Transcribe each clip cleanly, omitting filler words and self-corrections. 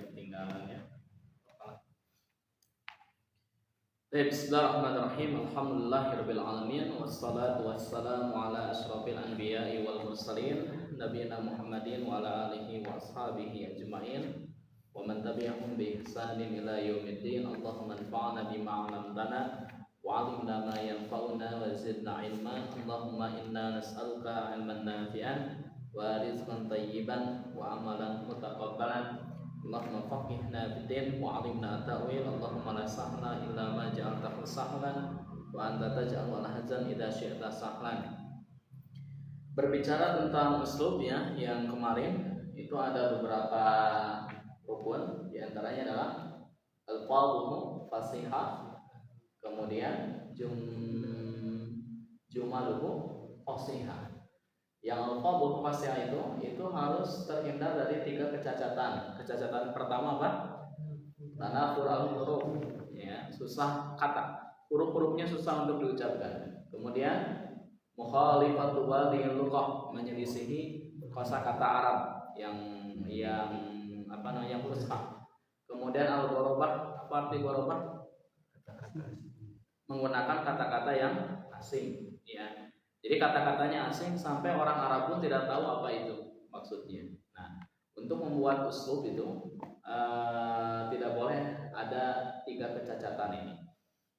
ketinggalan ya. Bismillahirrahmanirrahim. Alhamdulillahirabbil alamin wassalatu wassalamu ala asyrofil anbiya'i wal mursalin nabiyina Muhammadin wa ala alihi wa ashabihi ajma'in wa man tabi'ahum bi ihsanin ila yaumiddin. Allahumma anfa'na bima 'allamtana wa 'allimna ma yanfa'una wa zidna 'ilma. Allahumma inna nas'aluka 'ilman nafi'an wa rizqan thayyiban wa amalan mutaqabbalan. Allahumma faqihna fid-din wa 'allimna ta'wil. Allahumma la sahla illa ma ja'altahu sahlan wa anta taj'alul hazan idza syi'ta sahlan. Berbicara tentang uslub ya, yang kemarin itu ada beberapa rukun, di antaranya adalah al-fadhu fasihah, kemudian jumaluhu fasihah. Yang al-fadhu fasihah itu harus terhindar dari 3 kecacatan. Kecacatan pertama apa? Tanafur al-huruf, ya, susah kata. Huruf-hurufnya susah untuk diucapkan. Kemudian mukhalifatu badhil lughah, menyelisihi kosakata Arab yang fusha. Kemudian al-ghorabah, apa arti ghorabah? Menggunakan kata-kata yang asing, ya. Jadi kata-katanya asing sampai orang Arab pun tidak tahu apa itu maksudnya. Nah, untuk membuat uslub itu tidak boleh ada 3 kecacatan ini.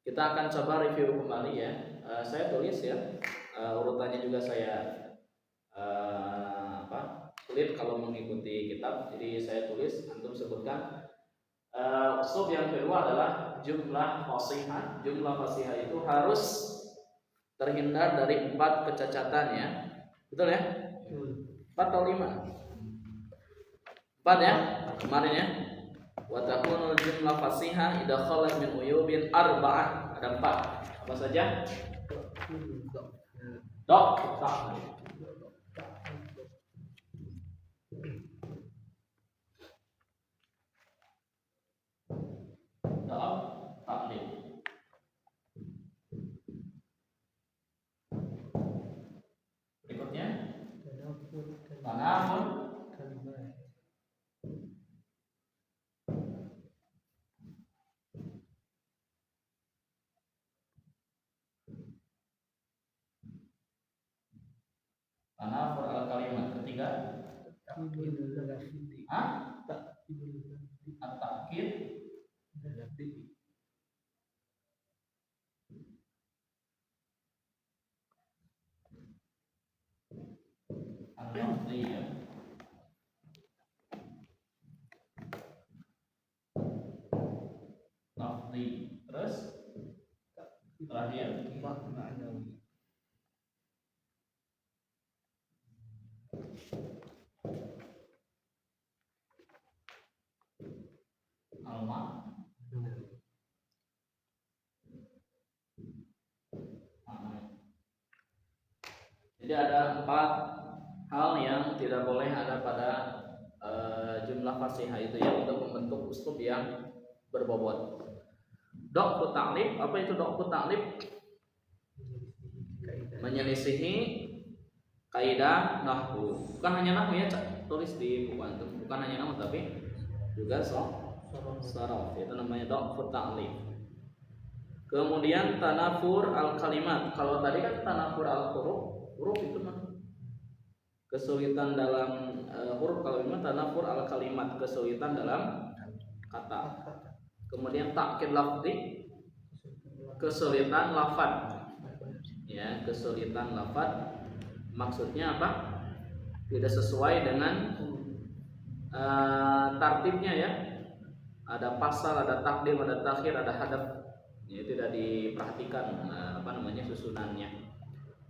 Kita akan coba review kembali ya. Saya tulis ya, urutannya juga saya sulit kalau mengikuti kitab. Jadi saya tulis, antum sebutkan. Uslub yang kedua adalah jumlah fasihah. Jumlah fasihah itu harus terhindar dari 4 kecacatan ya. Betul ya? 4 atau 5? 4 ya? Kemarin ya. Wa takunul jumlah fasihah idza khalat min uyubin arba'ah. Ada 4. Apa saja? Dok, tak. Tanafur al-kalimat. Ketiga at-ta'kid al-lafziyah. Lafzi. Terus terakhir ma'nawi. Jadi ada 4 hal yang tidak boleh ada pada jumlah fasihah itu ya, untuk membentuk uslub yang berbobot. Dok ta'lib, apa itu dok ta'lib? Menyelisihi kaidah nahwu. Bukan hanya nahwu ya, tulis di buku antum. Bukan hanya nahwu tapi juga sharaf. Itu namanya dok ta'lib. Kemudian tanafur al-kalimat. Kalau tadi kan tanafur al-huruf itu mah kesulitan dalam huruf. Kalau ini tanafur al-kalimat, kesulitan dalam kata. Kemudian ta'kid lafzi, kesulitan lafaz. Ya, kesulitan lafaz. Maksudnya apa? Tidak sesuai dengan tartibnya ya. Ada pasal, ada takdim, ada takhir, ada hadaf. Ya, tidak diperhatikan susunannya.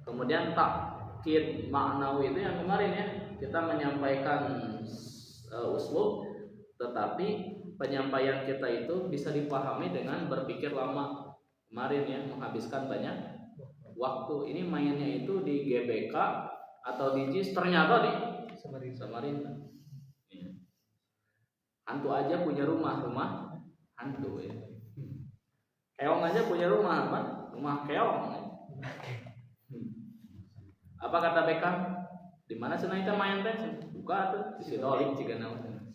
Kemudian takkid maknawi itu yang kemarin ya, kita menyampaikan uslub, tetapi penyampaian kita itu bisa dipahami dengan berpikir lama. Kemarin ya, menghabiskan banyak waktu. Ini mainnya itu di GBK atau di JIS, ternyata di Samarinda. Ya. Hantu aja punya rumah hantu ya. Keong aja punya rumah apa? Rumah keong. Apa kata Beckham? Di mana cenah kita main teh? Buka tuh, si Dolik juga naon.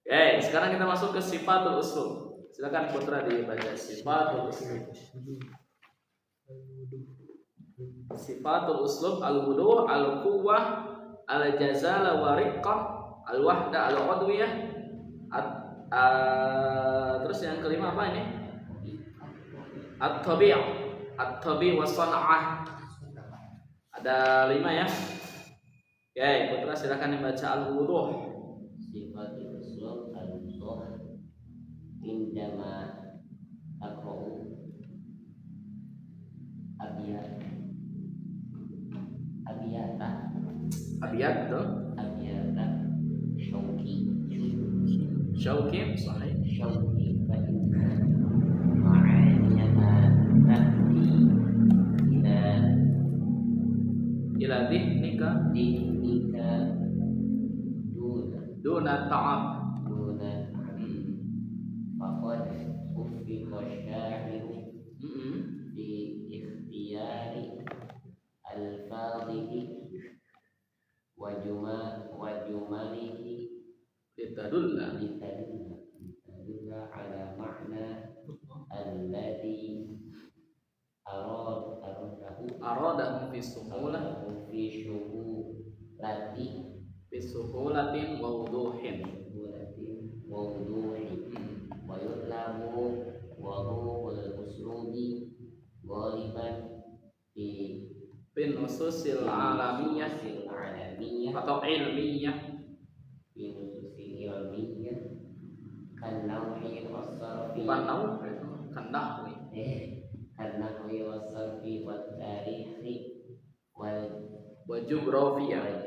Oke, sekarang kita masuk ke sifatul uslub. Silakan Putra dibaca sifatul uslub. Sifatul uslub al-wudu, al-quwwah, al-jazala wa riqqah, al-wahda, al-udwiyah. Terus yang kelima apa ini? At-tabi', at-tabi' wa san'ah. Ada 5 ya. Oke, Putra silakan dibaca al-wudu. Sifatul uslub al-wudu indama aqra'u Abiyat betul. abiyata Syauqi sahih. syauqi fa inna ma'aniyaha tahdi Ila dhihnika duna ta'ab. faqad uffiqa sya'iru di ikhtiyari al-fadhihi wa jumalihi Litadulla ala ma'na alladhi aradahu fi suhulah fi syuhulati fi suhulatin wa wuduhin. wa wuduhi wa yutlabu wuduhul uslubi ghaliban fi nususil alamiyah atau ilmiyah. fi nususil ilmiyah kan nauhi was-sarfi Bukan nau, kan nahwi. kan nauhi was-sarfi wat tarihi Wa jugrafiyah.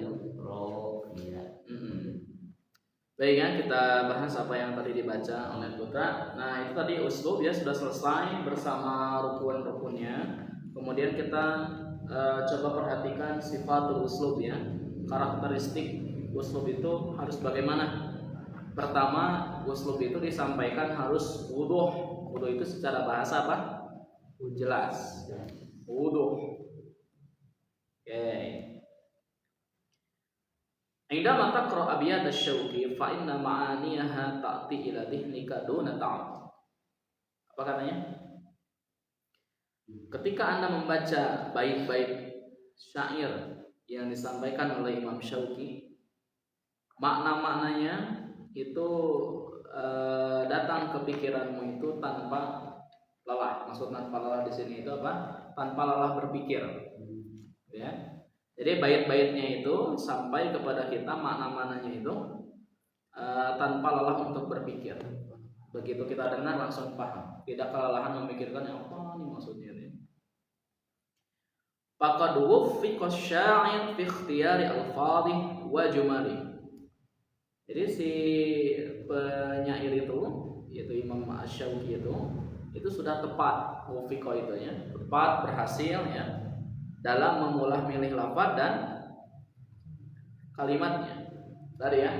Baik ya, kita bahas apa yang tadi dibaca oleh Putra. Nah, itu tadi uslub ya sudah selesai bersama rukun-rukunnya. Kemudian kita coba perhatikan sifatul uslub ya. Karakteristik uslub itu harus bagaimana? Pertama, uslub itu disampaikan harus wuduh. Wuduh itu secara bahasa apa? Jelas. Wuduh. Oke. Indama taqra abiyat asy-syauqi fa inna ma'aniyaha ta'ti ila dhihnika duna ta'ab. Apa katanya? Ketika Anda membaca bait-bait syair yang disampaikan oleh Imam Syauqi, makna-maknanya itu datang ke pikiranmu itu tanpa lelah. Maksud tanpa lelah di sini itu apa? Tanpa lelah berpikir. Ya. Jadi bait-baitnya itu sampai kepada kita makna-maknanya itu tanpa lelah untuk berpikir. Begitu kita dengar langsung paham, tidak kelelahan memikirkan apa nih maksudnya ini. Faqad wuffiqa asy-sya'ir fi ikhtiyari al-fadhi wa jumali. Jadi si penyair itu yaitu Imam Asy-Syauqi itu sudah tepat wuffiqa itu ya, tepat berhasil ya dalam memilah milih lafaz dan kalimatnya. Tadi ya,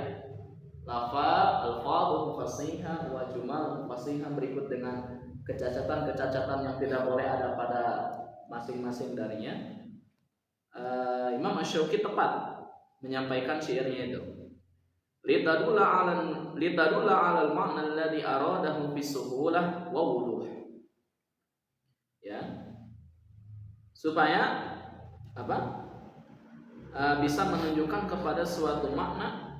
lafaz, alfadhu fasihah wa jumal fasihah berikut dengan kecacatan-kecacatan yang tidak boleh ada pada masing-masing darinya. Imam Asy-Syauqi tepat menyampaikan syairnya itu. Litadulla 'ala al-ma'na alladhi aradahu bisuhulah wa wuduh. Ya. Supaya apa? Bisa menunjukkan kepada suatu makna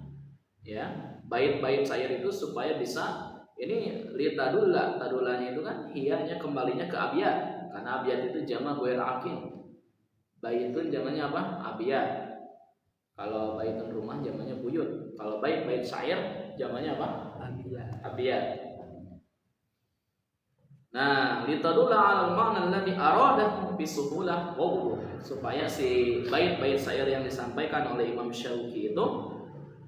ya, bait-bait syair itu supaya bisa ini litadulla, tadulanya itu kan hiyanya kembalinya ke abiyat karena abiyat itu jamak ghair aqil. Baitun jamaknya apa? Abiyat. Kalau baitun rumah jamaknya buyut. Kalau bait-bait syair jamaknya apa? Abiyat. Nah, litadulla 'alal ma'na alladhi aradahu bisuhulah wa wuduh, supaya si bait-bait syair yang disampaikan oleh Imam Syauqi itu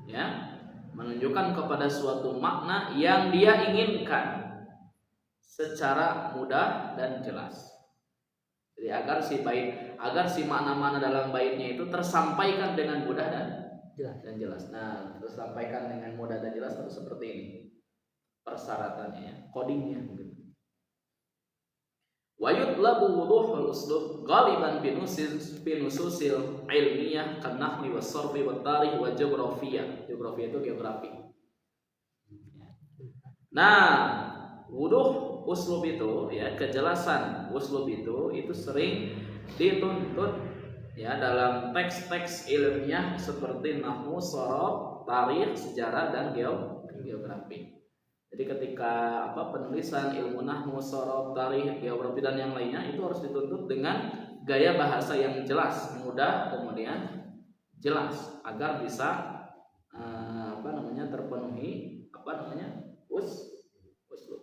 ya menunjukkan kepada suatu makna yang dia inginkan secara mudah dan jelas. Jadi agar si makna-makna dalam baitnya itu tersampaikan dengan mudah dan jelas. Nah, tersampaikan dengan mudah dan jelas harus seperti ini persyaratannya ya, codingnya mungkin. Wa yutlabu wuduhul uslub ghaliban binususil ilmiyah kan nahwi was sarfi wat tarikh wa geografiyah. Geografi itu geografi. Nah, wuduh uslub itu ya, kejelasan uslub itu sering dituntut ya dalam teks-teks ilmiah seperti nahwu, sorof, tarikh, sejarah dan geografi. Jadi ketika penulisan ilmu nahwu, sorof, tarikh, geografi dan yang lainnya itu harus dituntut dengan gaya bahasa yang jelas, mudah, kemudian jelas agar bisa terpenuhi uslub.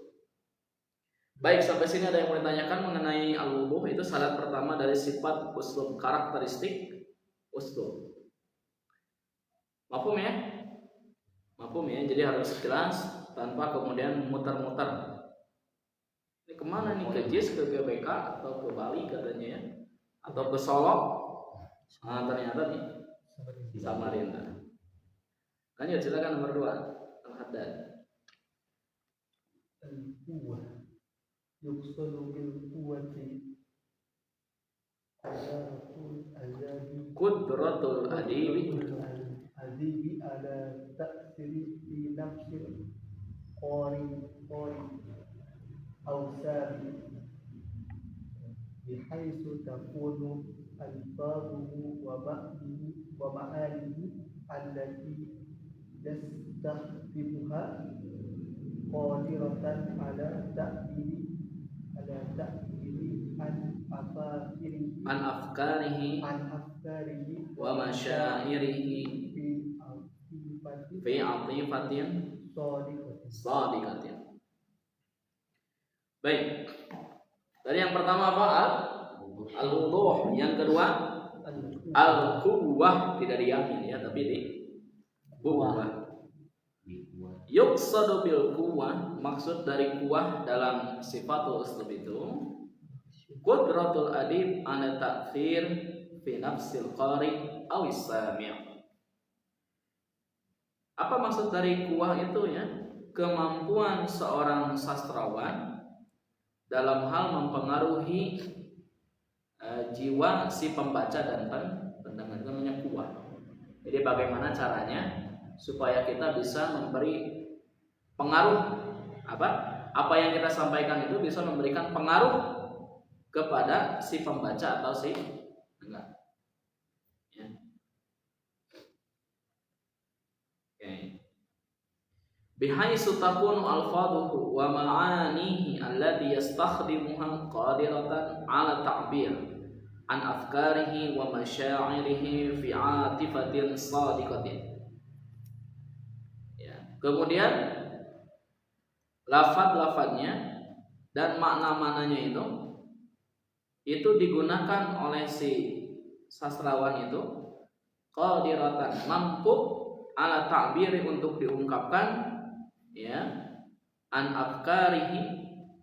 Baik, sampai sini ada yang mau ditanyakan mengenai al-wuduh. Itu syarat pertama dari sifat uslub, karakteristik uslub. Mafhum ya? Mafhum ya? Jadi harus jelas tanpa kemudian muter-muter. Ini kemana nih? Ke JIS, ke GBK, atau ke Bali katanya ya? Atau ke Solo? Nah, ternyata nih Samarinda. Lanjut, silakan nomor 2. Al-Haddad. Al-quwwah yuqsadu bil quwwati Qudratul adibi ala ta'siri fi nafsil qari aw sabi bihaitsu takunu alfazuhu wa ma'anihi allati yastakhdimuha qadiratan ala ta'biri an afkarihi wa masyairihi fi atifatin sadiqatin. Baik. Tadi yang pertama apa? Al-wuduh. Yang kedua al-quwwah, tidak diyamin ya, tapi di quwwah. Yuqsadu bil quwwah, maksud dari quwwah dalam sifatul uslub itu qudratul adib an ta'thir fi nafsil qari aw sami'. Apa maksud dari quwwah itu ya? Kemampuan seorang sastrawan dalam hal mempengaruhi jiwa si pembaca dan pendengar, itu namanya quwwah. Jadi bagaimana caranya supaya kita bisa memberi pengaruh, apa yang kita sampaikan itu bisa memberikan pengaruh kepada si pembaca atau si pendengar. Ya. Okay. Bihaitsu takunu alfaduhu wa ma'anihi allati yastakhdimuha qadiratan 'ala ta'bir an afkarihi wa masyairihi fi 'atifatin sadiqatin. Ya. Kemudian lafaz-lafaznya dan makna-maknanya itu digunakan oleh si sastrawan itu qadiratan, mampu, ala ta'biri, untuk diungkapkan ya, an afkarihi,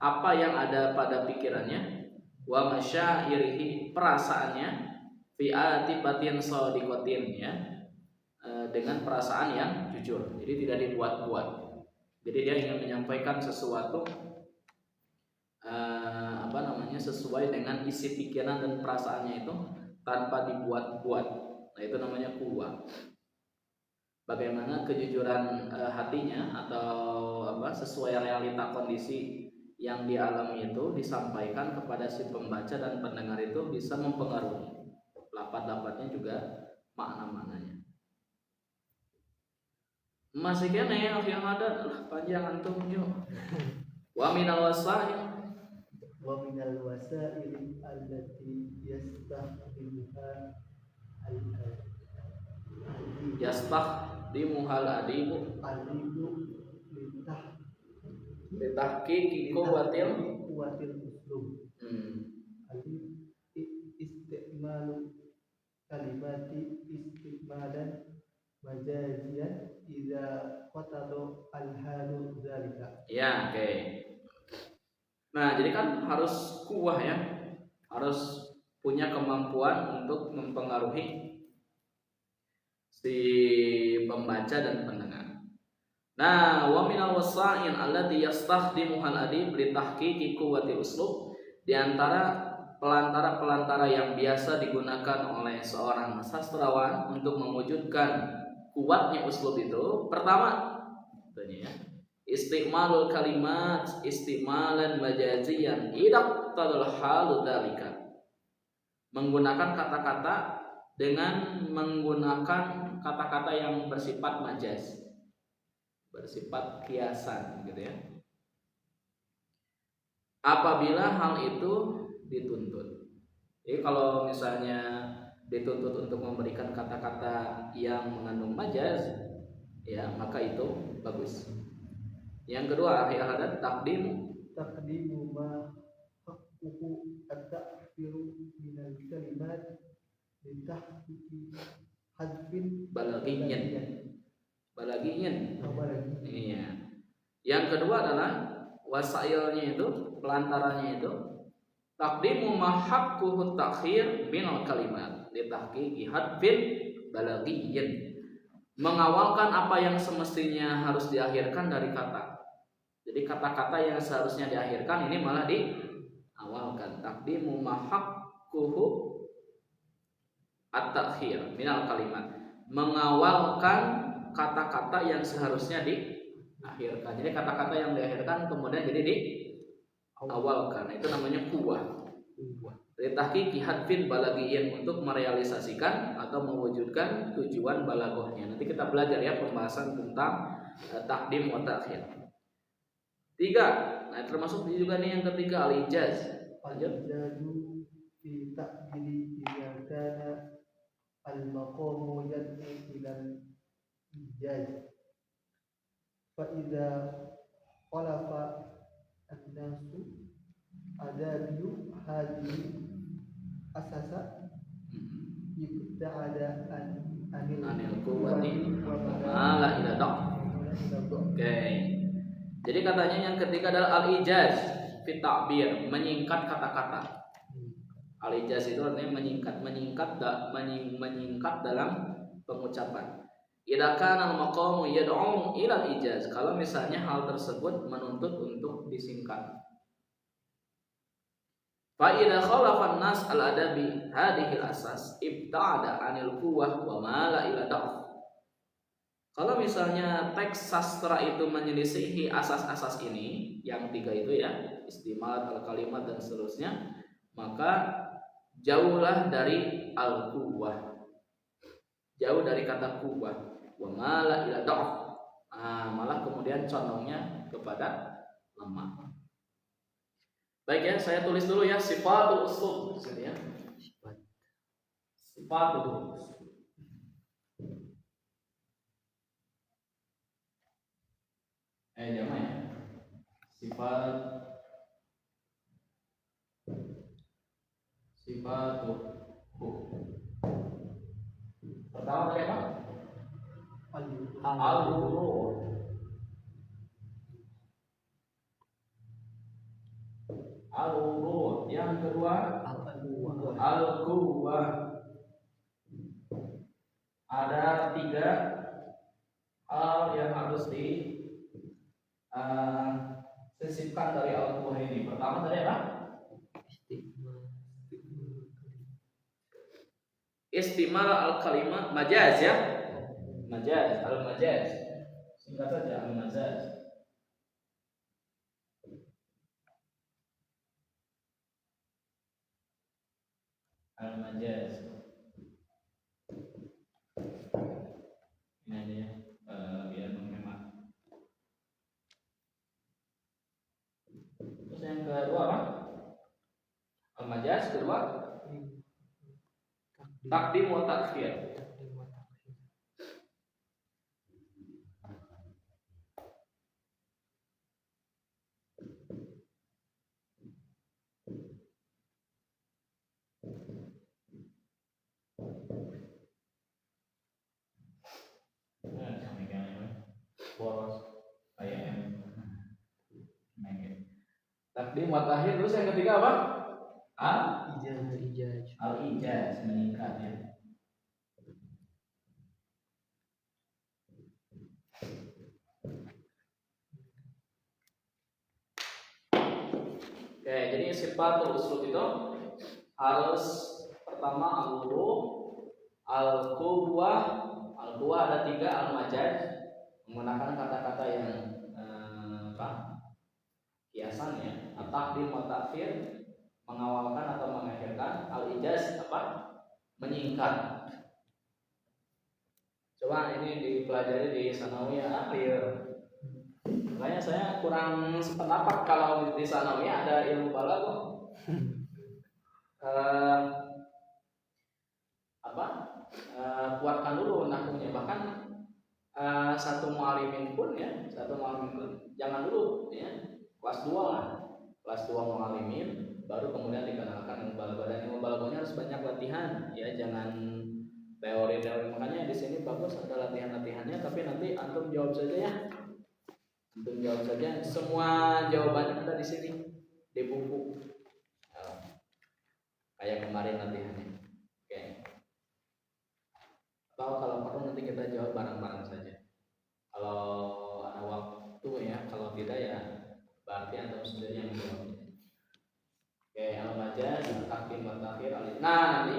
apa yang ada pada pikirannya, wa masyairihi, perasaannya, fi atibatin shadiqatin ya, dengan perasaan yang jujur. Jadi tidak dibuat-buat. Jadi dia ingin menyampaikan sesuatu sesuai dengan isi pikiran dan perasaannya itu tanpa dibuat-buat. Nah, itu namanya quwwah. Bagaimana kejujuran hatinya atau sesuai realita kondisi yang dialami itu disampaikan kepada si pembaca dan pendengar itu bisa mempengaruhi lafaz-lafaznya juga makna-maknanya. Masih kene yang ada panjang antum yuk. Wa minal wasail allati yastakhdimuha adibu litahqiqi quwwatil uslub. Istimalu kalimati istimalan majazian idza qatadu al-halu dzalika. Ya, oke. Nah, jadi kan harus kuwah ya. Harus punya kemampuan untuk mempengaruhi si pembaca dan pendengar. Nah, wa minal wasa'il allati yastakhdimuha al-adib li tahqiqi quwwati uslub, di antara pelantara-pelantara yang biasa digunakan oleh seorang sastrawan untuk mewujudkan kuatnya uslub itu, pertama ya, istimalul kalimat istimalan majaziyan idaqtadul halu dzalika. Menggunakan kata-kata dengan menggunakan kata-kata yang bersifat majaz, bersifat kiasan gitu ya. Apabila hal itu dituntut. Jadi kalau misalnya dituntut untuk memberikan kata-kata yang mengandung majaz, ya maka itu bagus. Yang kedua, ada takdimu ma haqquhu at-ta'khiru min al-kalimat li tahqiqi hadfin balaghiyin. balaghiyin. Iya. Yang kedua adalah wasailnya itu, pelantarannya itu takdimu ma haqquhu at-ta'khir min al-kalimat li tahqiqi hadfin balaghiyin. Mengawalkan apa yang semestinya harus diakhirkan dari kata. Jadi kata-kata yang seharusnya diakhirkan ini malah diawalkan. Taqdimu ma haqquhu at-ta'khir minal kalimat. Mengawalkan kata-kata yang seharusnya diakhirkan. Jadi kata-kata yang diakhirkan kemudian jadi diawalkan. Itu namanya quwwah. Litahqiqi hadfin balaghiyin, untuk merealisasikan atau mewujudkan tujuan balaghahnya. Nanti kita belajar ya pembahasan tentang taqdim wa ta'khir. 3, nah termasuk juga nih yang ketiga al-ijaz. Al-ijaju fi ta'dili idza kana al-maqamu yad'u ila al-ijaz. Fa idza khalafa an-nasu adabiyu hadhihi asasa ibta'ada anil quwwati wa la ila daq. Oke. Jadi katanya yang ketiga adalah al-ijaz fi ta'bir, menyingkat kata-kata. Al-ijaz itu artinya menyingkat dalam pengucapan. Idza kana al-maqamu yad'u ila al-ijaz, kalau misalnya hal tersebut menuntut untuk disingkat. Fa idza khalafa an-nas al-adabi hadhihi al-asas ibta'ada 'anil quwwah wa mala ila da'f. Kalau misalnya teks sastra itu menyelisihi asas-asas ini, yang 3 itu ya, istimal, al-kalimat dan seterusnya, maka jauhlah dari al-quwwah. Jauh dari kata quwwah, wa mala ila da'f. Malah kemudian condongnya kepada lemah. Baik ya, saya tulis dulu ya sifatul uslub di sini ya. Sifatul uslub. Jamaah ya. Sifatul pertama tadi apa? Al-wuru'. Al-wuru'. Yang kedua al-quwwah. Ada 3 hal yang harus disisipkan dari al-quwwah ini. Pertama tadi apa? Istimal al-kalimat majaz ya. Majaz, al-majaz. Singkat saja al-majaz. Al-majaz. Ini aja ya, biar menghemat. Terus yang kedua apa? Al-majaz, kedua takdim wa ta'khir. Takdim wa ta'khir. Terus yang ketiga apa? Al-ijaz, meningkat ya. Oke, jadi sifatul uslub itu harus pertama al-wuru', al-quwwah. Al-quwwah ada 3, al-majaz, menggunakan kata-kata yang kiasan ya. At-taqdim wa ta'khir, mengawalkan atau mengakhirkan. Al-ijaz apa? Menyingkat. Coba ini dipelajari di sanawiyah akhir. Makanya saya kurang sependapat kalau di sanawiyah ada ilmu balaghah. Kuatkan dulu nahwunya. Bahkan satu mu'allimin pun jangan dulu ya, kelas 2 lah. Kelas 2 mu'allimin baru kemudian dikenalkan ilmu balaghah. Dan ilmu balaghahnya harus banyak latihan ya, jangan teori-teori. Makanya di sini bagus ada latihan-latihannya, tapi nanti antum jawab saja ya. Antum jawab saja, semua jawabannya ada di sini di buku. Kayak kemarin latihannya. Oke. Atau kalau perlu nanti kita jawab bareng-bareng saja. Kalau ada waktu ya, kalau tidak ya berarti antum sendiri yang menjawab. Oke, al-majaz, taqdim wa ta'khir. Nah, nanti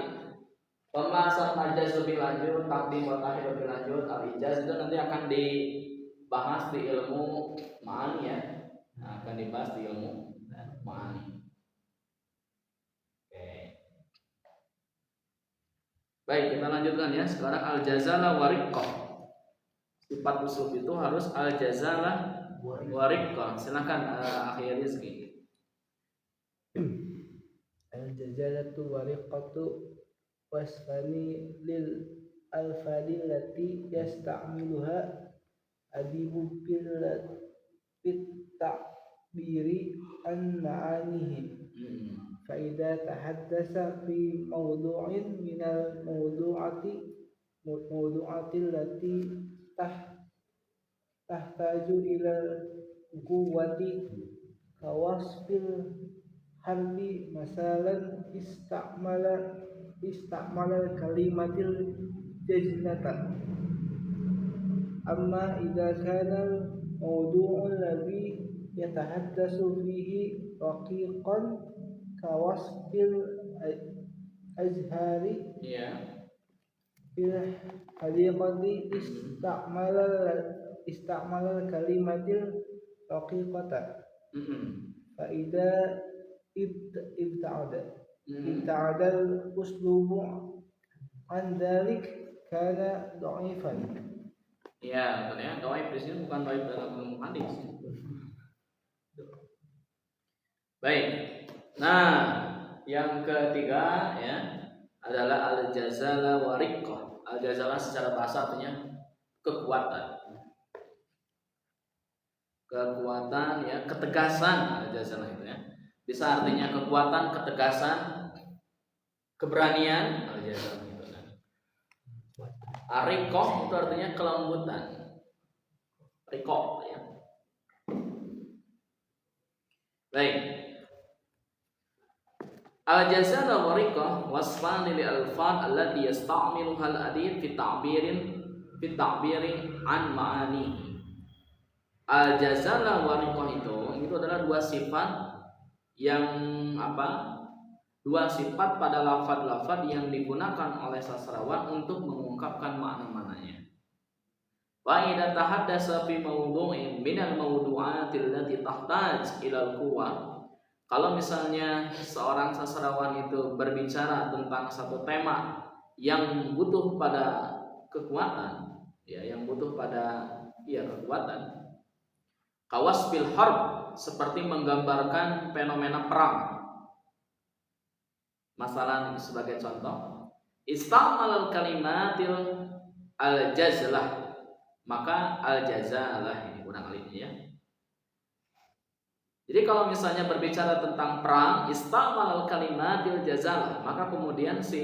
pembahasan majaz lebih lanjut, taqdim wa ta'khir lebih lanjut, al-ijaz itu nanti akan dibahas di ilmu ma'ani ya. Nah, akan dibahas di ilmu ma'ani. Oke. Baik, kita lanjutkan ya. Sekarang al-jazala wa riqqah. Sifat usul itu harus al-jazala wa riqqah. Silakan Akhi Rizki. Al-jazalatu wa riqqatu wasfani lil alfadi allati yasta'miluha adibu fit ta'biri an ma'anihi fa idza tahaddasa fi mawdu'in min al mawdu'ati allati tahtaju ila quwwati kawasfil harbi masalan istamala kalimatil jazlata amma idza kana mawdu'ul ladzi yatahaddasu fihi raqiqan kawasfil azhari fil hadiqati istamala kalimatil raqiqata fa idza ibta'ada al-uslubu an dhalik kana dha'ifan. Ya, betul ya. Dhaif di sini bukan dhaif dalam ilmu hadis. Baik. Nah, yang ketiga ya adalah al-jazala wa riqqah. Al-jazala secara bahasa artinya kekuatan. Kekuatan ya, ketegasan al-jazala itu ya. Bisa artinya kekuatan, ketegasan, keberanian. Al-jazala itu kan. Riqqah itu artinya kelembutan. Riqqah ya. Baik. Al-jazala wa riqqah wasfan lil alfaz allati yasta'miluha al-adib fi ta'biri an ma'ani. Al-jazala wa riqqah itu adalah dua sifat yang dua sifat pada lafaz-lafaz yang digunakan oleh sastrawan untuk mengungkapkan makna-maknanya. Wa idza tahaddasa fi mawdu'in minal mawdu'atil lati tahtaj ila al-quwwah. Kalau misalnya seorang sastrawan itu berbicara tentang satu tema yang butuh pada kekuatan, ya, yang butuh pada kekuatan. Kawasfil harb, seperti menggambarkan fenomena perang. Masalah sebagai contoh, istamal kalimatil al-jazlah, maka al-jazalah ini kurang alifnya ya. Jadi kalau misalnya berbicara tentang perang, istamal kalimatil jazalah, maka kemudian si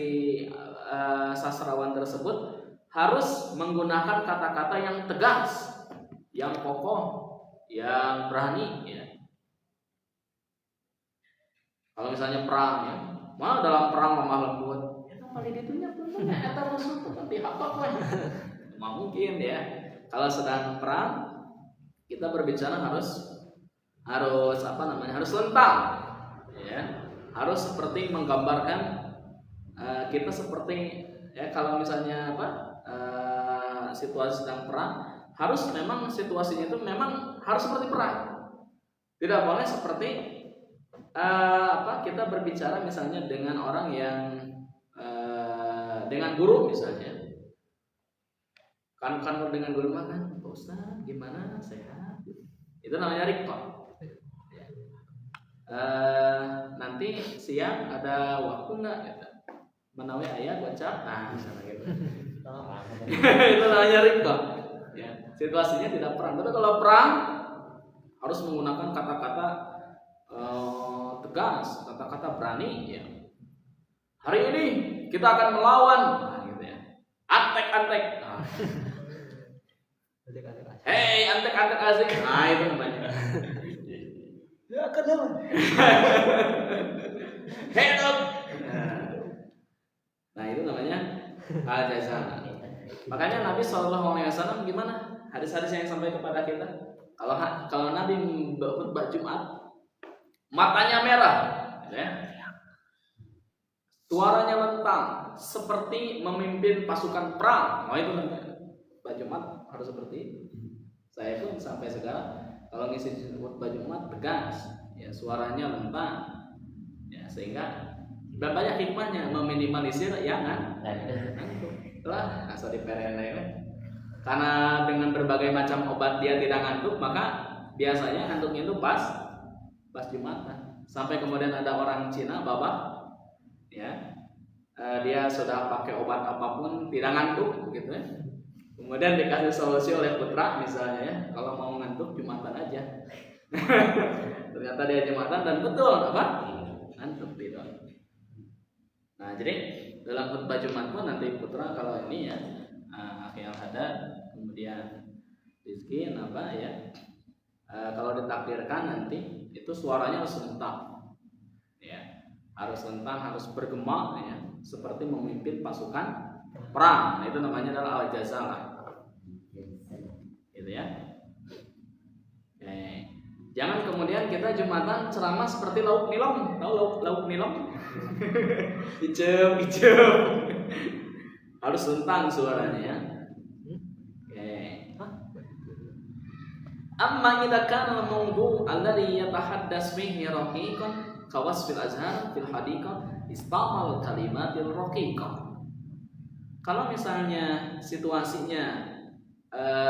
sastrawan tersebut harus menggunakan kata-kata yang tegas, yang kokoh, yang berani ya. Kalau misalnya perang ya, mana dalam perang lemah lembut, itu kali ditunya punya eta musuh tuh nanti apa mungkin ya. Kalau sedang perang kita berbicara harus lentang ya, harus seperti menggambarkan kita seperti ya, kalau misalnya situasi sedang perang, harus memang situasinya itu memang harus seperti perang. Tidak boleh seperti kita berbicara misalnya dengan orang yang dengan guru misalnya. Kan dengan guru makan, Pak Ustaz gimana, sehat? Itu namanya riqqa. Nanti siang ada waktu nggak? Gitu. Menawi ayah gocap, misalnya gitu. Itu namanya riqqa. Ya, situasinya tidak perang. Tapi kalau perang harus menggunakan kata-kata tegas, kata-kata berani. Ya. Hari ini kita akan melawan, gitu ya. Antek-antek. Hei, antek-antek asik. Itu namanya. Ya kenapa? Head up. Nah, itu namanya al-jazaa. Makanya Nabi SAW gimana? Hadis-hadis yang sampai kepada kita. Kalau Nabi khutbah Jumat, matanya merah, ya. Suaranya lantang, seperti memimpin pasukan perang. Itu khutbah Jumat harus seperti itu. Saya pun sampai sekarang kalau ngisi khutbah Jumat tegas, ya suaranya lantang, ya sehingga banyak hikmahnya meminimalisir yang ngantuk. Lah, asal diperena ya. Karena dengan berbagai macam obat dia tidak ngantuk, maka biasanya ngantuknya itu pas Jumatan. Sampai kemudian ada orang Cina, bapak, ya, dia sudah pakai obat apapun tidak ngantuk, gitu ya. Kemudian dikasih solusi oleh putra misalnya ya, kalau mau ngantuk Jumatan aja. Ternyata dia Jumatan dan betul ngantuk tidak. Nah, jadi dalam khutbah Jumat pun nanti putra kalau ini ya akhir ada, kemudian Rizki ya. Kalau ditakdirkan nanti itu suaranya harus lentang. Ya. Harus lentang, harus bergema ya, seperti memimpin pasukan perang. Nah, itu namanya adalah al-jazaa. Gitu ya. Jangan kemudian kita Jumatan ceramah seperti lauk nilom. Tahu lauk nilom? Hijau. Harus lentang suaranya ya. Amma idza kana al-mawdu' alladhi yatahaddas fihi raqiqan kawasfil azhar fil hadiqah istamal kalimatil raqiqah. Kalau misalnya situasinya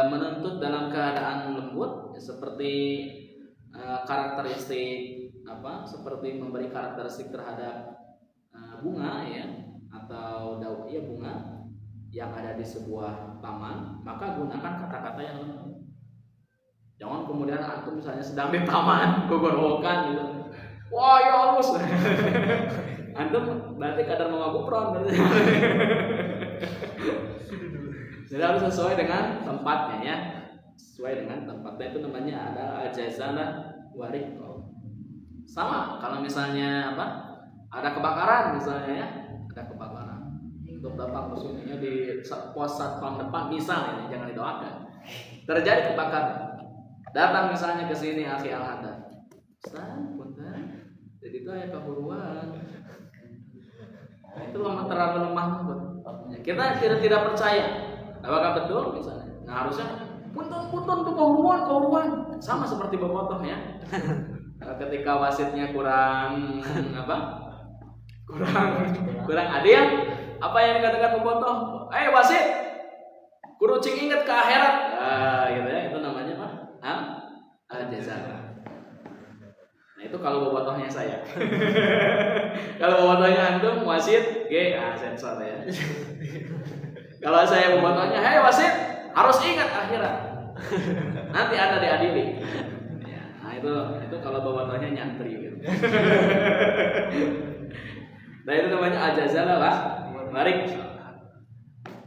menuntut dalam keadaan lembut, seperti karakteristik seperti memberi karakteristik terhadap bunga ya, atau daun bunga yang ada di sebuah taman, maka gunakan kata-kata yang lembut. Jangan kemudian antum misalnya sedang di taman gogorokan gitu, wah ya halus. Antum berarti kadar mengagupron. Jadi harus sesuai dengan tempatnya ya, sesuai dengan tempatnya. Itu namanya adalah al-jazaa wa riqqa. Sama kalau misalnya ada kebakaran misalnya ya, ada kebakaran. Untuk Bapak khususnya di pos satpam depan misalnya, jangan didoakan. Terjadi kebakaran. Datang misalnya ke sini akhi al-hadad. Ustaz, punten. Jadi itu aya kahuruan. Itu terlalu lemah. Kita tidak percaya. Apakah betul misalnya? Nah, harusnya punten tuh kahuruan. Sama seperti bobotoh ya. Ketika wasitnya kurang kurang adil, apa yang dikatakan bobotoh? Wasit, kudu cing inget ke akhirat. Gitu ya, itu namanya al-jazaa. Nah, itu kalau bobotohnya saya. Kalau bobotohnya antum wasit, sensor ya. Kalau saya bobotohnya, wasit, harus ingat akhirat. Nanti Anda diadili. Nah, itu kalau bobotohnya nyantri gitu. Nah, itu namanya al-jazaa wa riqqa.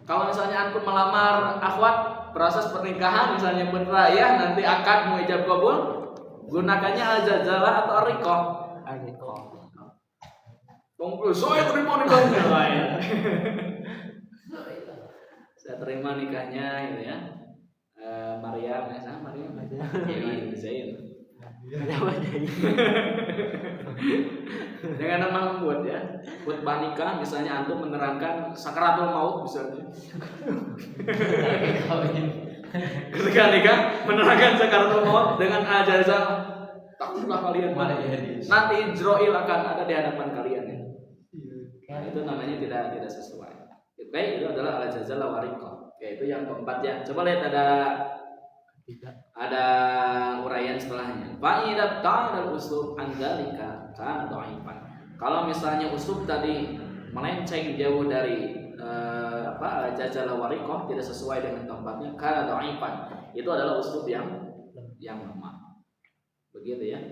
Kalau misalnya antum melamar akhwat proses pernikahan misalnya putra ya, nanti akad mau ijab kabul, gunakannya al-jazaa atau riqqa. Saya terima nikahnya. Saya terima nikahnya gitu ya. Maryam Zain. Dengan nama lembut ya. Khutbah nikah misalnya antum menerangkan sakaratul maut misalnya. Ketika nikah menerangkan sakaratul maut dengan al-jazaa. takutlah kalian. Malah jadi. Nanti Israel akan ada di hadapan kalian ya. Kan Itu namanya tidak sesuai. Baik, itu adalah al-jazalah wariqah. Oke, itu yang keempat ya. Coba lihat ada uraian setelahnya. Fa'idat ta'ala al-uslub an dzalika kana dhaifan. Kalau misalnya uslub tadi melenceng jauh dari al-jazalah wariqah, tidak sesuai dengan tempatnya, kana dhaifan. Itu adalah uslub yang lemah. Begitu ya.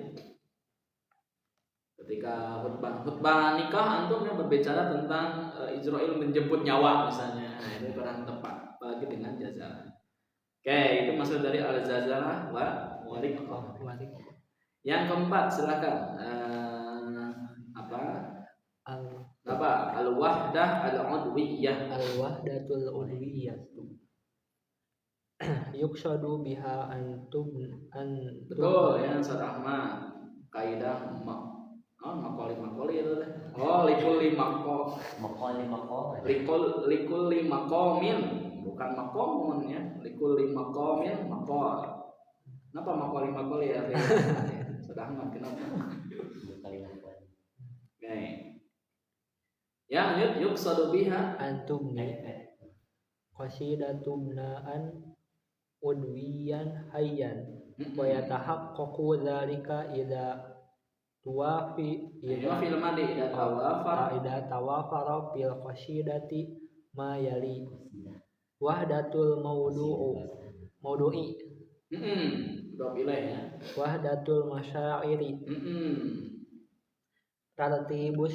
Ketika khutbah nikah antum yang berbicara tentang Israel menjemput nyawa misalnya, nah, itu kurang tepat apalagi dengan jazalah. Oke, itu maksud dari al-jazalah wa wariqah. Yang keempat silakan al-wahdah al-udwiyah. Al-wahdatul udwiyah yuksadu biha antum Betul ya Ustaz Ahmad. Kaidah makoli itu teh. Oh, likulli maqamin, bukan maqamun ya. Likulli maqamin maqal. Kenapa makoli ya? Ustaz Ahmad kenapa? Oke. Ya, lanjut yuksadu biha antum qasidatumnaan udwiyan hayyan wa yatahaqqaqu dzalika idza fil madi idza tawafara fil qasidati ma yali wahdatul mawdu'i udah pilih ya. wahdatul masyairi tartibus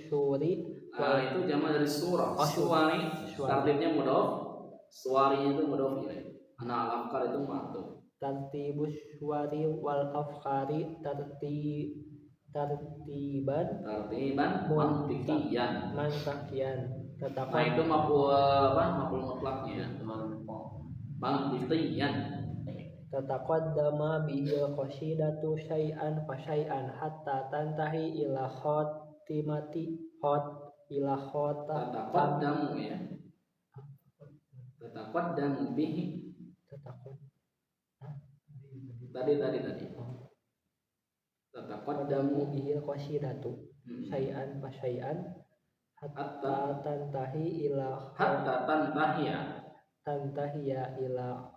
suri Itu jamak dari surah. Suwari tartibnya mudhof, suwarinya itu mudhof ilaih. Ana al-afkar itu ma'tuf. tartibus suwari wal afkari tartiban mantiqiyan. Nah itu maf'ul mutlaknya. Mantiqiyan. tataqaddama bihil qasidatu syai'an fa syai'an hatta tantahi ila Tataqaddamu ya. Tataqaddamu bihi. Tadi. Tataqaddamu bihil qasidatu syai'an fa syai'an hatta tantahi ila tantahiya ila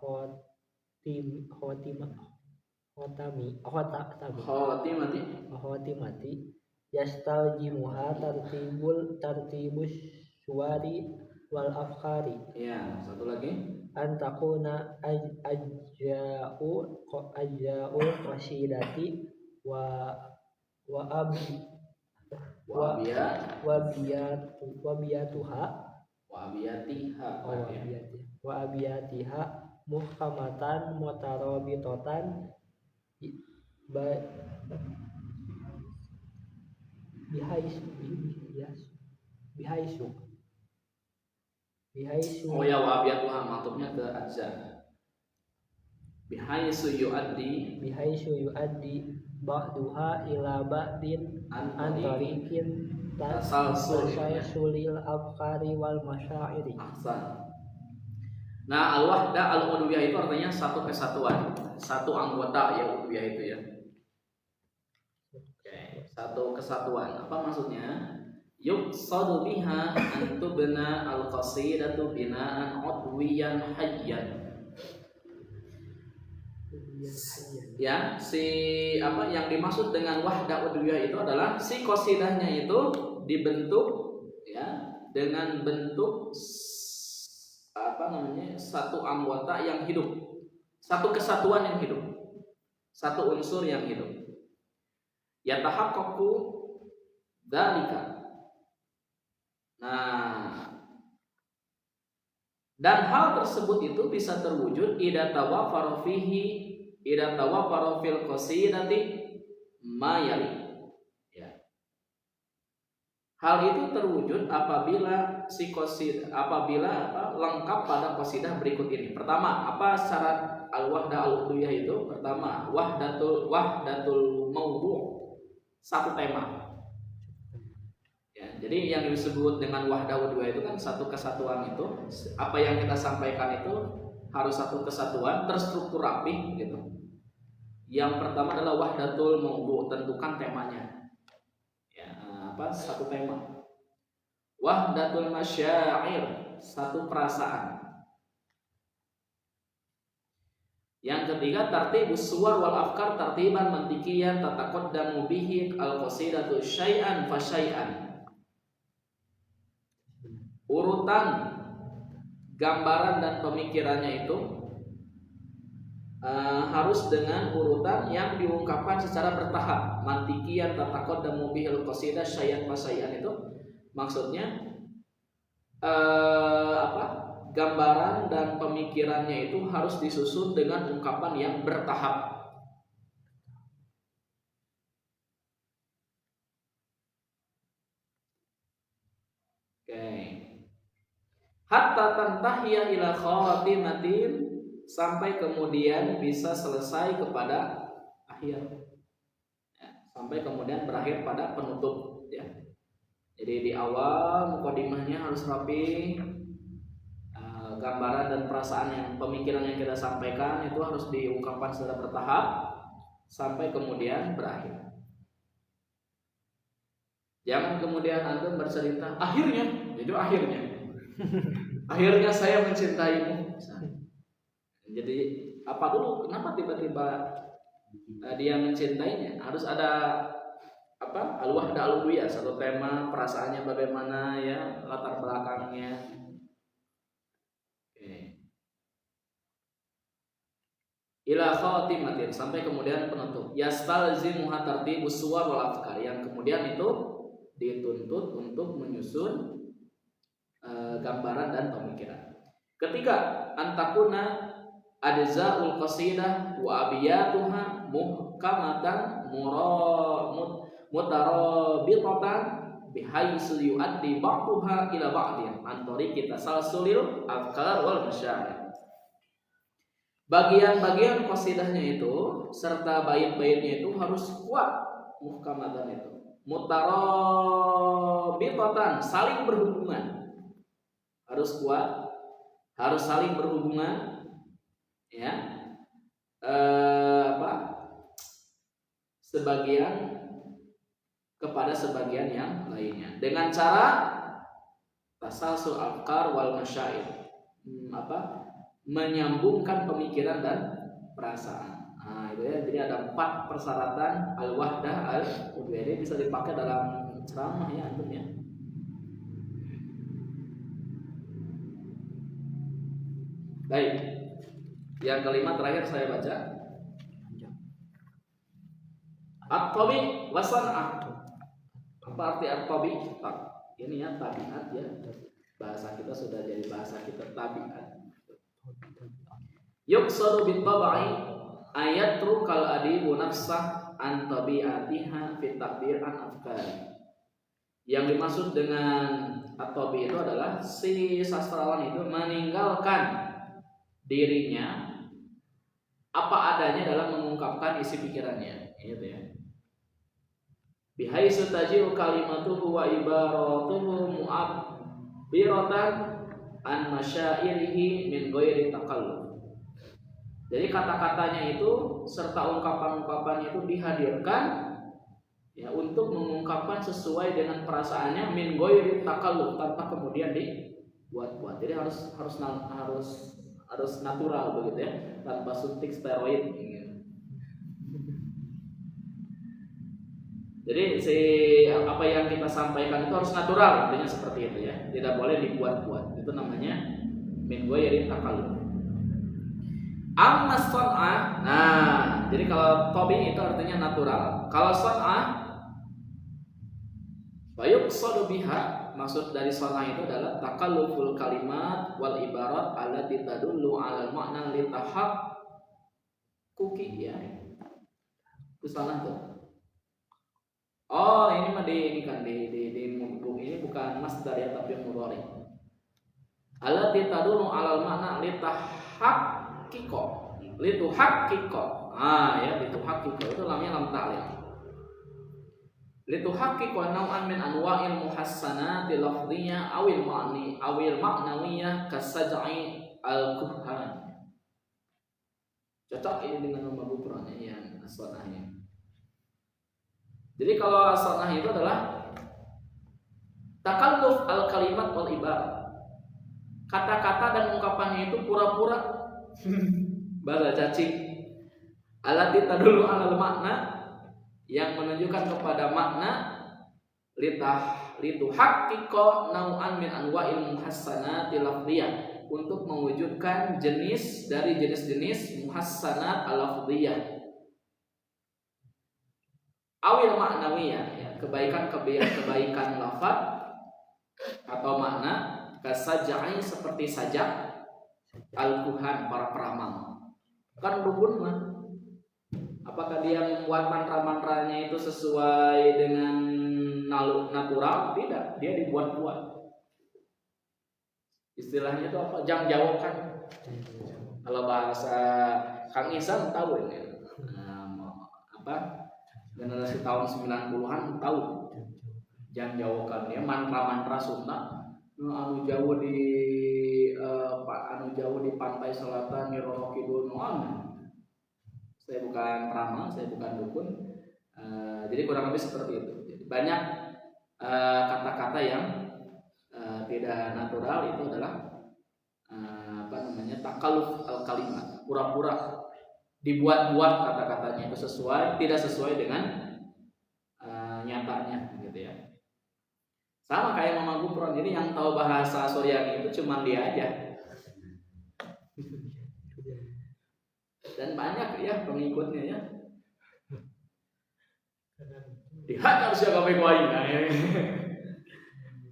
khotimati yastaljimuha tartibus suwari wal afkari. Ya, satu lagi. Antakuna ajja'ul qasidati wa abiyatiha muhkamatan mutarabitatan bihaisu Oh ya, wa abiyatuha maksudnya ke ajza. Bihaisu yuaddi ba'duha ila ba'din antarikin tasalsulil afkari wal masyairi. Ahsan. Nah, al-wahdah al-udwiyah itu artinya satu kesatuan, satu anggota ya udwiyah itu ya. Oke, satu kesatuan. Apa maksudnya? Yuqsadu biha an tubna al-qasidatu binaan udwiyan hayyan. Ya, yang dimaksud dengan wahdah udwiyah itu adalah si qasidahnya itu dibentuk ya dengan bentuk satu anggota yang hidup, satu kesatuan yang hidup, satu unsur yang hidup. Yatahaqqaqu dzalika. Nah, dan hal tersebut itu bisa terwujud idza tawafara fil qasidati ma yali. Ya. Hal itu terwujud apabila lengkap pada qasidah berikut ini. Pertama, apa syarat al-wahdah al-udwiyah itu? Pertama, wahdatul mawdu', satu tema. Ya, jadi yang disebut dengan wahdah udwiyah itu kan satu kesatuan itu. Apa yang kita sampaikan itu harus satu kesatuan, terstruktur rapi gitu. Yang pertama adalah wahdatul maudu, tentukan temanya. Ya, satu tema. Wahdatul masyair, satu perasaan. Yang ketiga tartibus suwar wal afkar tartiban mantikiyan tataqaddamu bihi al-qasidatu syai'an fa syai'an. Urutan gambaran dan pemikirannya itu harus dengan urutan yang diungkapkan secara bertahap. Mantikiyan tataqaddamu bihi al-qasidah syai'an fa syai'an itu maksudnya gambaran dan pemikirannya itu harus disusun dengan ungkapan yang bertahap. Oke. Hatta tantahiya ila khatimatin, sampai kemudian bisa selesai kepada akhir. Ya, sampai kemudian berakhir pada penutup, ya. Jadi di awal mukadimahnya harus rapi, gambaran dan perasaan yang pemikiran yang kita sampaikan itu harus diungkapkan secara bertahap sampai kemudian berakhir. Jangan kemudian antum bercerita akhirnya, itu akhirnya saya mencintaimu. Jadi apa dulu? Kenapa tiba-tiba dia mencintainya? Harus ada al-wahda al-uluhiyah, satu tema, perasaannya bagaimana, ya, latar belakangnya. Ila khatimatin, sampai kemudian penutup. Yastalzimuha tartibus suwar wal afkar, yang kemudian itu dituntut untuk menyusun gambaran dan pemikiran. Ketiga, antakuna ajza'ul qasidah wa abiyatuha muhkamatan mutarabitatan bihaitsu yu'addi ba'daha ila ba'din an tariqi tasalsulil afkar wal masyair. Bagian-bagian qasidahnya itu serta bait-baitnya itu harus kuat, muhkamatan itu. Mutarabitatan, saling berhubungan. Harus kuat, harus saling berhubungan, ya. Sebagian kepada sebagian yang lainnya dengan cara tasalsul afkar wal masyair, menyambungkan pemikiran dan perasaan. Nah, itu ya. Jadi ada 4 persyaratan al-wahdah al-uluhiyah. Ini bisa dipakai dalam ceramah, ya, antum, ya. Baik. Yang kelima terakhir saya baca. At-tabi wa san'ah. Apa arti at-tabi? Ini ya tabiat, ya. Bahasa kita sudah jadi bahasa kita, tabiat. Yuqsadu bit-tabai ayatrukal adibu nafsah an tabiatiha fi ta'bir an afkari. Yang dimaksud dengan at-tabi itu adalah si sastrawan itu meninggalkan dirinya apa adanya dalam mengungkapkan isi pikirannya, gitu ya. Bihaitsu taji'u kalimatuhu wa ibaratuhu mu'abbiratan an masyairihi min ghairi takalluf. Jadi kata-katanya itu serta ungkapan-ungkapannya itu dihadirkan, ya, untuk mengungkapkan sesuai dengan perasaannya min ghairi takalluf, tanpa kemudian dibuat-buat. Jadi harus natural begitu, ya, tanpa suntik steroid. Jadi apa yang kita sampaikan itu harus natural, artinya seperti itu, ya. Tidak boleh dibuat-buat. Itu namanya min ghairi takalluf. Amma san'ah, nah, jadi kalau tabi itu artinya natural. Kalau san'ah, fayuqsadu biha, maksud dari san'ah itu adalah takalluful kalimat wal ibarat allati tadullu 'alal ma'na li tahaqquqi, ya. Itu san'ah tuh. Oh, ini mah di buku ini bukan masdar, ya, tapi mudhari. Allati tadullu 'alal ma'na li tahaqquqi. Lituhaqqiqo. Ya, lituhaqqiqo itu lamnya lam ta'lil. Lituhaqqiqo naw'an min anwa'il muhassanati lafdhiyah awil ma'nawiyah kasaj'i al-kuhan. Cocok ini dengan nama gufran yang as-sanah. Jadi kalau as-sanah itu adalah takalluf al-kalimat wal ibarat. Kata-kata dan ungkapannya itu pura-pura bahasa cacing. Alati tadullu alal makna, yang menunjukkan kepada makna lituhaqqiqa nau'an min anwa'il muhassanati lafdhiyah, untuk mewujudkan jenis dari jenis-jenis muhassanat al-lafdhiyah awil ma'nawiyah, ya, kebaikan lafaz atau makna, kasajai seperti sajak, al-kuhan para peramal. Kan dukun mah, apakah dia membuat mantra-mantranya itu sesuai dengan natural? Tidak, dia dibuat-buat. Istilahnya itu apa? Jang-jawokan. Kalau bahasa Kang Isan tahu ini. Generasi tahun 90-an tahu. Jang-jawokan ya, mantra-mantra Sunda. Anu Jawa di pantai selatan Niroro Kidul noan. Saya bukan peramal, saya bukan dukun. Jadi kurang lebih seperti itu. Jadi banyak kata-kata yang tidak natural itu adalah takalluf al-kalimat, pura-pura dibuat-buat kata-katanya itu tidak sesuai dengan nyatanya gitu ya. Sama kayak Mama Gufron, jadi yang tahu bahasa Suryani itu cuma dia aja. Dan banyak ya pengikutnya ya. Dihajar siapa yang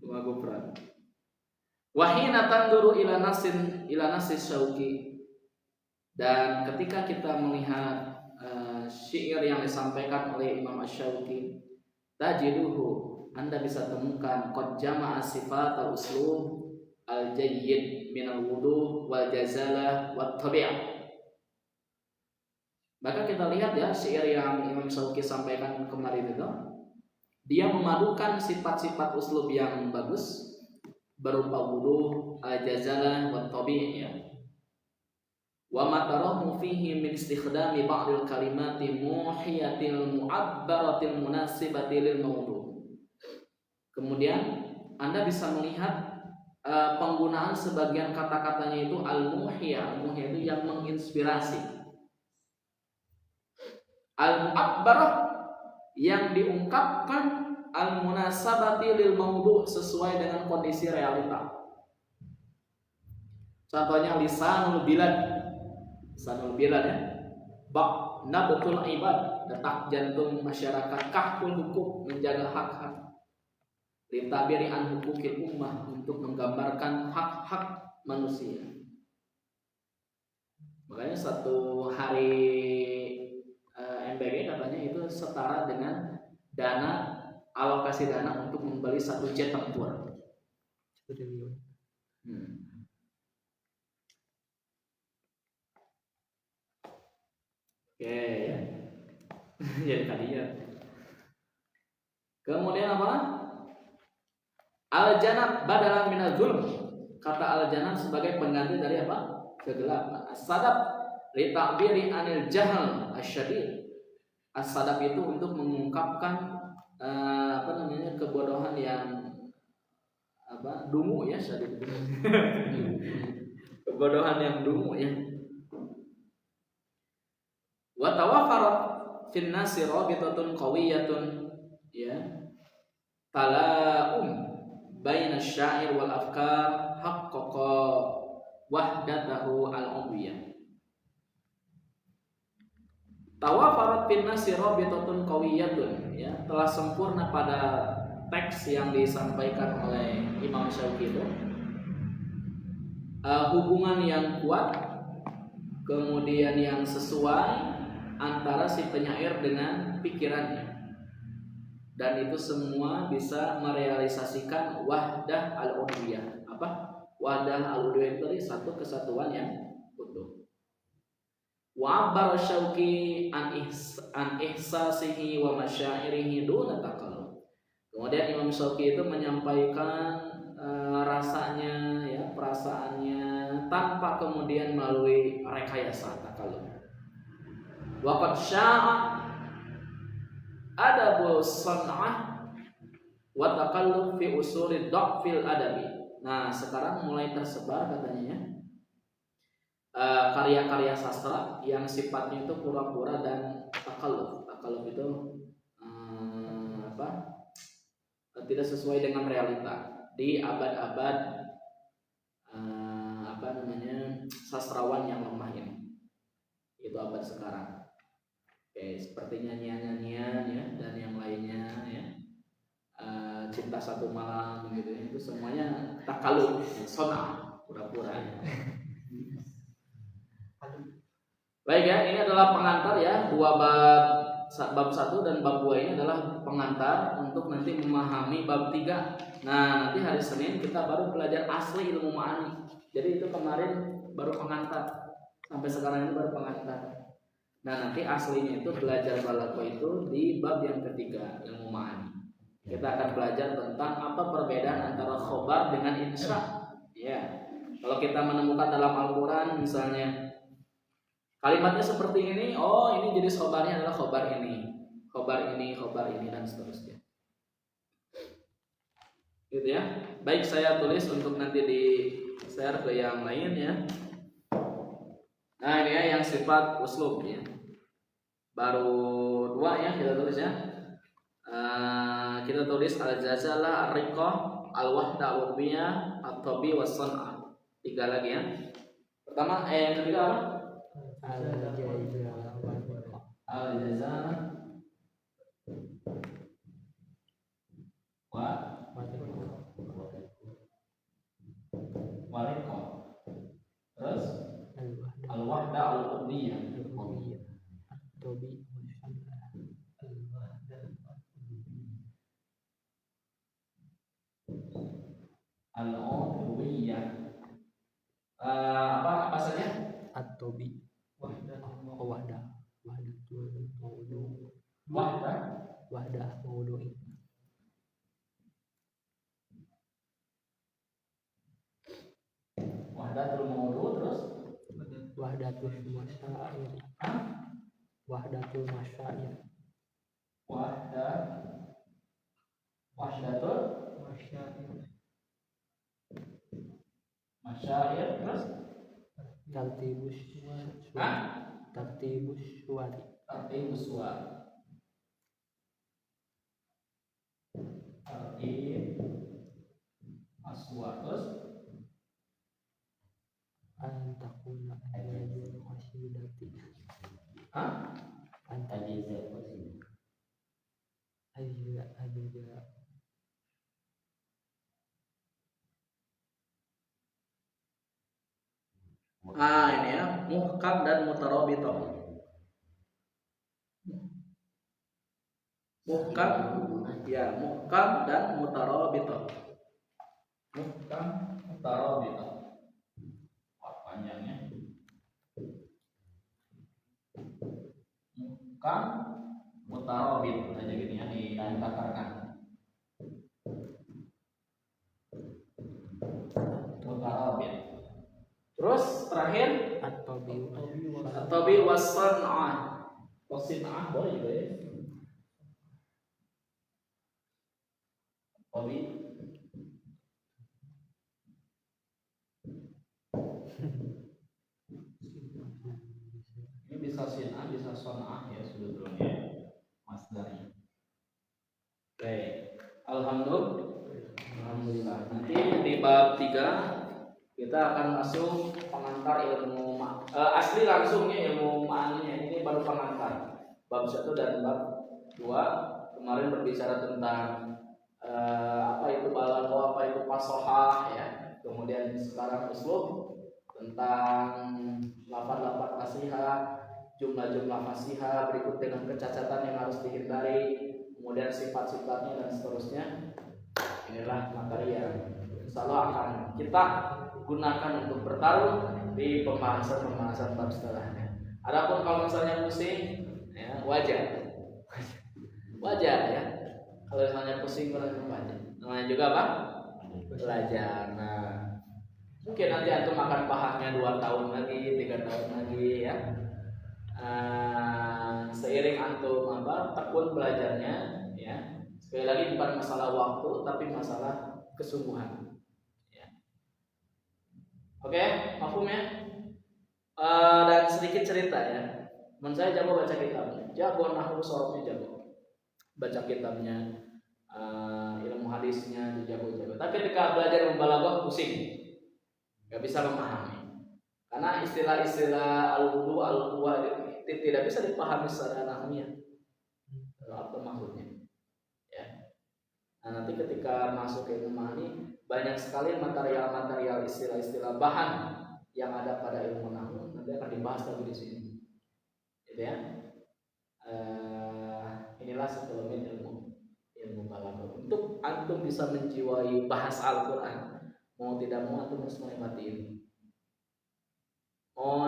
Mama Gufron. Wahina tanduru ila nasis syauqi, dan ketika kita melihat syair yang disampaikan oleh Imam Asy-Syauqi, tajiduhu, Anda bisa temukan qad jama'a sifat al-uslub al-jayyid min al-wudu wal jazalah wat tabi'ah. Maka kita lihat ya syair yang Imam Asy-Syauqi sampaikan kemarin itu, dia memadukan sifat-sifat uslub yang bagus berupa wudu, al-jazalah wat tabi', ya. Wa ma tarahu fihi min istikhdami ba'dil kalimati muhiyatil mu'abbaratil munasibati lil mawdu'. Kemudian Anda bisa melihat penggunaan sebagian kata-katanya itu al-muhiyah. Al-muhiyah itu yang menginspirasi. Al-mu'abbarah yang diungkapkan, al-munasabati lil mawdu', sesuai dengan kondisi realita. Contohnya lisanul bilad ya. Bak nabatul ibad, detak jantung masyarakat, kahful hukum, menjaga hak-hak. Litabiri an hukukil ummah, untuk menggambarkan hak-hak manusia. Makanya satu hari MBG katanya itu setara dengan alokasi dana untuk membeli satu jet tempur. Oke ya. Jadi tadi ya. Kemudian apa? Al-janab badalan minaz-zulm. Kata al-janab sebagai pengganti dari apa? Kegelapan. As-sadab li ta'biri anil jahl asyadid. As-sadab itu untuk mengungkapkan kebodohan yang dungu ya, syadid. Kebodohan yang dungu ya. Wa tawafarat fin nasi rabitatun qawiyatun, ya, talaum baina asy-syair wal afkar haqqaqa wahdatahu al-ubiyah. Tawafarat fin nasi rabitatun qawiyatun, ya, telah sempurna pada teks yang disampaikan oleh Imam Syauqi itu hubungan yang kuat, kemudian yang sesuai antara si penyair dengan pikirannya, dan itu semua bisa merealisasikan wahdah al-uluhiyah. Apa? Wahdah al-uluhiyah itu tadi satu kesatuan yang utuh. Wa abbar Syauqi an ihsasihi wa masyairihi duna takalluf. Kemudian Imam Syauqi itu menyampaikan rasanya, ya, perasaannya tanpa kemudian melalui rekayasa takalluf. Waqad sya'a adabul san'ah wa taqallub fi usulid dha'fil adabi. Nah, sekarang mulai tersebar katanya karya-karya sastra yang sifatnya itu pura-pura dan takalluf. Takalluf itu tidak sesuai dengan realita di abad-abad sastrawan yang lemah ini. Itu abad sekarang. Oke, seperti nyanyian-nyanyian ya dan yang lainnya ya. Cinta satu malam gitu ya. Itu semuanya takalluf, sona, pura-pura ya. Baik ya, ini adalah pengantar ya, dua bab 1 dan bab 2 ini adalah pengantar untuk nanti memahami bab 3. Nah, nanti hari Senin kita baru belajar asli ilmu ma'ani. Jadi itu kemarin baru pengantar. Sampai sekarang ini baru pengantar. Nah, nanti aslinya itu belajar balaghah itu di bab yang ketiga, ilmu ma'ani. Kita akan belajar tentang apa perbedaan antara khobar dengan insya. Ya. Kalau kita menemukan dalam Al-Qur'an misalnya kalimatnya seperti ini, oh ini jenis khobarnya adalah khobar ini dan seterusnya. Gitu ya. Baik, saya tulis untuk nanti di share ke yang lain ya. Nah, ini ya yang sifat uslub ya. Baru 2 ya kita tulis ya. Kita tulis al-jazalah, ar-riqah, al-wahda, al-ubiyah, at-tabi, was-san'ah. 3 lagi ya. Pertama, yang ketiga apa? Al-jazalah wariqah. Terus al-wahda al-ubiyah. Al-ubiyah. Apa saja? At-tobi wahdah maudu'i Wahdatul maudu, terus wahdatul masyair wahdatul masyair wahdatul masyair, terus tartibus suwari tartibus suwar, aswar, terus antakuna ajazul qasidati ajza ini ya, muhkam dan mutarabithah. Muhkam dan mutarabithah. Muhkam, mutarabithah. Wah, panjangnya. Muhkam, mutarabith aja gini ya, ditakarkan. Mutarabith. Terus terakhir at-tabi was-san'ah. Was-san'ah boleh juga ya. Tabi. Ini bisa sin'ah, bisa son'ah ya sebetulnya masdarnya. Oke. Alhamdulillah. Nanti di bab 3 kita akan masuk pengantar ilmu asli langsungnya ilmu ma'aninya. Ini baru pengantar. Bab 1 dan bab 2 kemarin berbicara tentang apa itu balaghah, apa itu fasohah ya. Kemudian sekarang uslub tentang lafaz-lafaz fasihah, jumlah-jumlah fasihah berikut dengan kecacatan yang harus dihindari, kemudian sifat-sifatnya dan seterusnya. Inilah materi yang insyaallah akan kita gunakan untuk bertarung di pembahasan bab setelahnya. Adapun kalau misalnya pusing, ya, wajar ya. Kalau misalnya pusing wajar. Namanya juga apa? Belajar. Nah, mungkin nanti antum akan pahamnya 2 tahun lagi, 3 tahun lagi ya. antum tekun belajarnya, ya. Sekali lagi bukan masalah waktu tapi masalah kesungguhan. Ya. Oke, mafhum ya? Dan sedikit cerita ya. Teman saya jago baca kitabnya, jago nahwu sorofnya jago, baca kitabnya, ilmu hadisnya jago-jago. Tapi ketika belajar membalaghah pusing, nggak bisa memahami, karena istilah-istilah al-wudu, al-quwa tidak bisa dipahami secara nahwiyah. Apa maksudnya? Ya. Nah, nanti ketika masuk ke ilmu ma'ani, banyak sekali material-material istilah-istilah bahan yang ada pada ilmu nahwu nanti akan dibahas lagi di sini. Gitu ya. Inilah sekelumit ilmu balaghah. Untuk antum bisa menjiwai bahasa Al-Qur'an, mau tidak mau antum harus melewati ini. Mau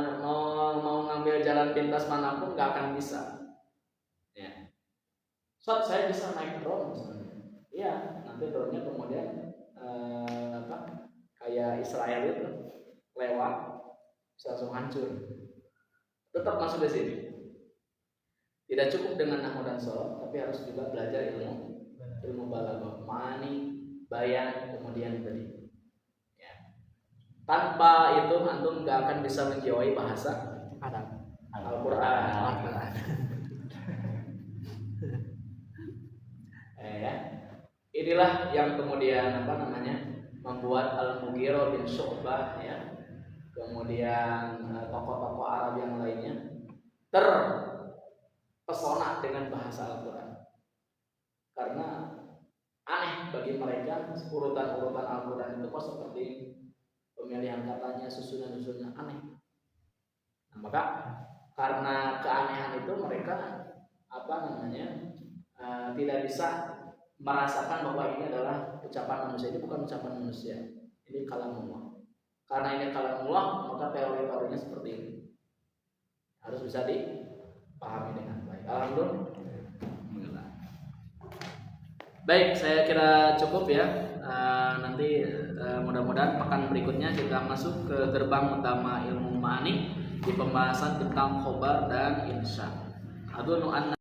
ngambil jalan pintas manapun nggak akan bisa. Ya. Saya bisa naik drone misalnya. Iya, nanti drone-nya kemudian kayak Israel itu lewat bisa langsung hancur. Tetap masuk di sini. Tidak cukup dengan nahwu dan shorof, tapi harus juga belajar ilmu balaghah, ma'ani, bayan, kemudian tadi. Ya. Tanpa itu antum nggak akan bisa menjiwai bahasa Arab. Al-Qur'an. Ya. Inilah yang kemudian membuat Al-Mughirah bin Syu'bah ya, kemudian tokoh-tokoh Arab yang lainnya terpesona dengan bahasa Al-Quran, karena aneh bagi mereka urutan-urutan Al-Quran itu kok seperti pemilihan katanya, susunan-susunannya aneh. Nah, maka karena keanehan itu mereka tidak bisa merasakan bahwa ini adalah ucapan manusia. Ini bukan ucapan manusia, ini kalamullah. Karena ini kalamullah, maka teori-teorinya seperti ini harus bisa dipahami dengan baik. Alhamdulillah. Baik, saya kira cukup ya. Nanti mudah-mudahan pekan berikutnya kita masuk ke gerbang utama ilmu ma'ani di pembahasan tentang khobar dan insya. Adunu